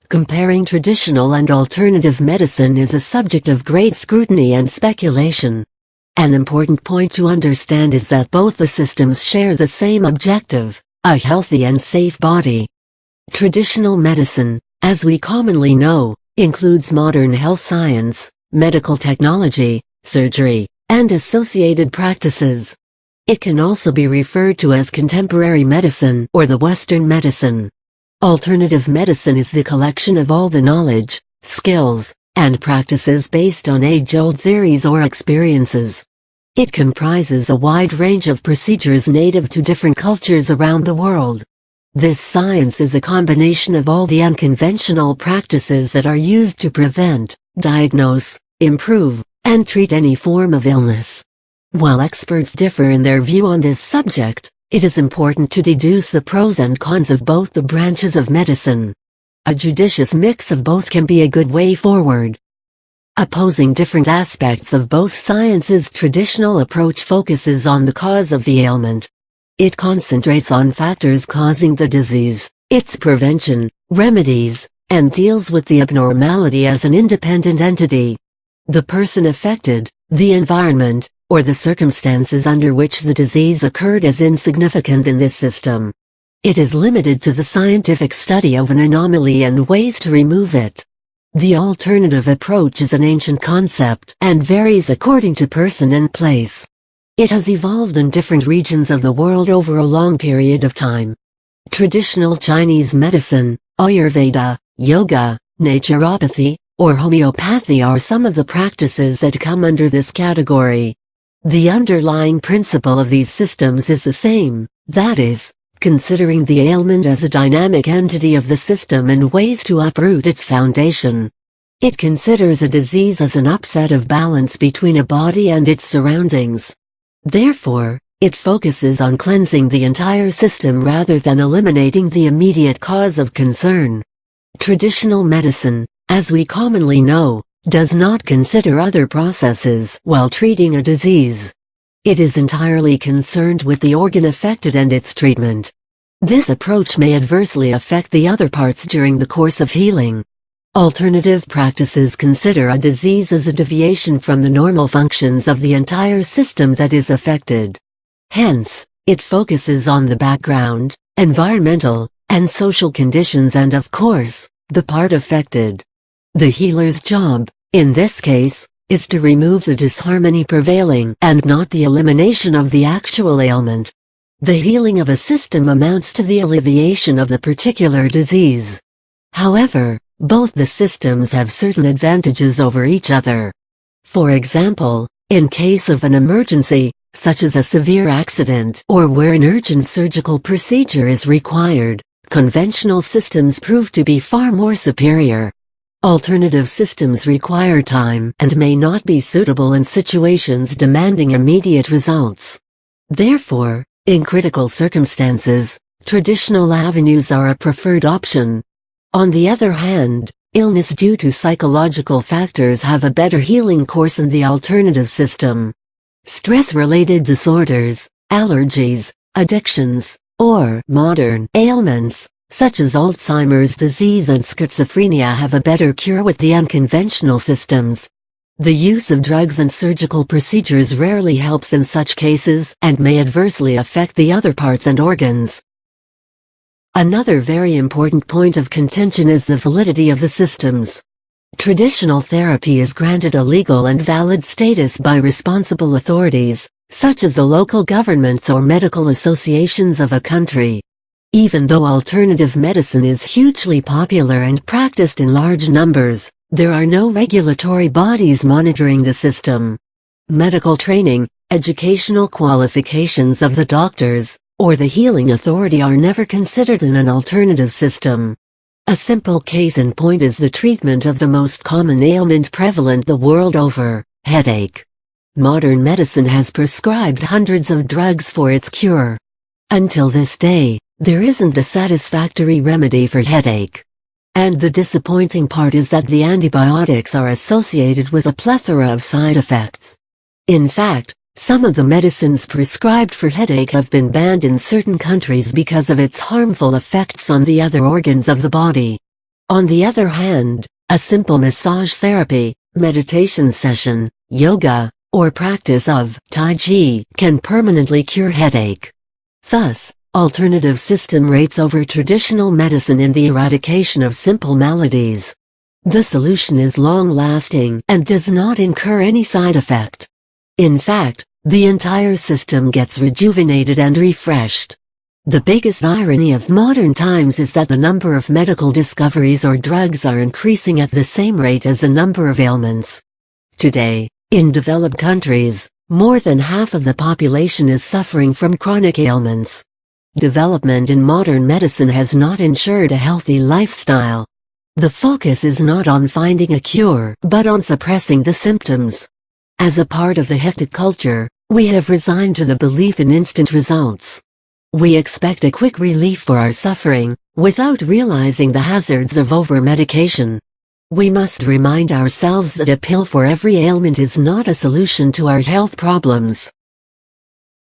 Comparing traditional and alternative medicine is a subject of great scrutiny and speculation. An important point to understand is that both the systems share the same objective: a healthy and safe body. Traditional medicine, as we commonly know, includes modern health science, medical technology, surgery, and associated practices. It can also be referred to as contemporary medicine or the Western medicine. Alternative medicine is the collection of all the knowledge, skills, and practices based on age-old theories or experiences. It comprises a wide range of procedures native to different cultures around the world. This science is a combination of all the unconventional practices that are used to prevent, diagnose, improve, and treat any form of illness. While experts differ in their view on this subject, it is important to deduce the pros and cons of both the branches of medicine. A judicious mix of both can be a good way forward. Opposing different aspects of both sciences, traditional approach focuses on the cause of the ailment. It concentrates on factors causing the disease, its prevention, remedies, and deals with the abnormality as an independent entity. The person affected, the environment, or the circumstances under which the disease occurred is insignificant in this system. It is limited to the scientific study of an anomaly and ways to remove it. The alternative approach is an ancient concept and varies according to person and place. It has evolved in different regions of the world over a long period of time. Traditional Chinese medicine, Ayurveda, yoga, naturopathy, or homeopathy are some of the practices that come under this category. The underlying principle of these systems is the same, that is, considering the ailment as a dynamic entity of the system and ways to uproot its foundation. It considers a disease as an upset of balance between a body and its surroundings. Therefore, it focuses on cleansing the entire system rather than eliminating the immediate cause of concern. Traditional medicine, as we commonly know, does not consider other processes while treating a disease. It is entirely concerned with the organ affected and its treatment. This approach may adversely affect the other parts during the course of healing. Alternative practices consider a disease as a deviation from the normal functions of the entire system that is affected. Hence, it focuses on the background, environmental, and social conditions and of course, the part affected. The healer's job, in this case, is to remove the disharmony prevailing and not the elimination of the actual ailment. The healing of a system amounts to the alleviation of the particular disease. However, both the systems have certain advantages over each other. For example, in case of an emergency, such as a severe accident or where an urgent surgical procedure is required, conventional systems prove to be far more superior. Alternative systems require time and may not be suitable in situations demanding immediate results. Therefore, in critical circumstances, traditional avenues are a preferred option. On the other hand, illness due to psychological factors have a better healing course in the alternative system. Stress-related disorders, allergies, addictions, or modern ailments, such as Alzheimer's disease and schizophrenia have a better cure with the unconventional systems. The use of drugs and surgical procedures rarely helps in such cases and may adversely affect the other parts and organs. Another very important point of contention is the validity of the systems. Traditional therapy is granted a legal and valid status by responsible authorities, such as the local governments or medical associations of a country. Even though alternative medicine is hugely popular and practiced in large numbers, there are no regulatory bodies monitoring the system. Medical training, educational qualifications of the doctors, or the healing authority are never considered in an alternative system. A simple case in point is the treatment of the most common ailment prevalent the world over, headache. Modern medicine has prescribed hundreds of drugs for its cure. Until this day, there isn't a satisfactory remedy for headache. And the disappointing part is that the antibiotics are associated with a plethora of side effects. In fact, some of the medicines prescribed for headache have been banned in certain countries because of its harmful effects on the other organs of the body. On the other hand, a simple massage therapy, meditation session, yoga, or practice of Tai Chi can permanently cure headache. Thus, alternative system rates over traditional medicine in the eradication of simple maladies. The solution is long-lasting and does not incur any side effect. In fact, the entire system gets rejuvenated and refreshed. The biggest irony of modern times is that the number of medical discoveries or drugs are increasing at the same rate as the number of ailments. Today, in developed countries, more than half of the population is suffering from chronic ailments. Development in modern medicine has not ensured a healthy lifestyle. The focus is not on finding a cure, but on suppressing the symptoms. As a part of the hectic culture, we have resigned to the belief in instant results. We expect a quick relief for our suffering, without realizing the hazards of over-medication. We must remind ourselves that a pill for every ailment is not a solution to our health problems.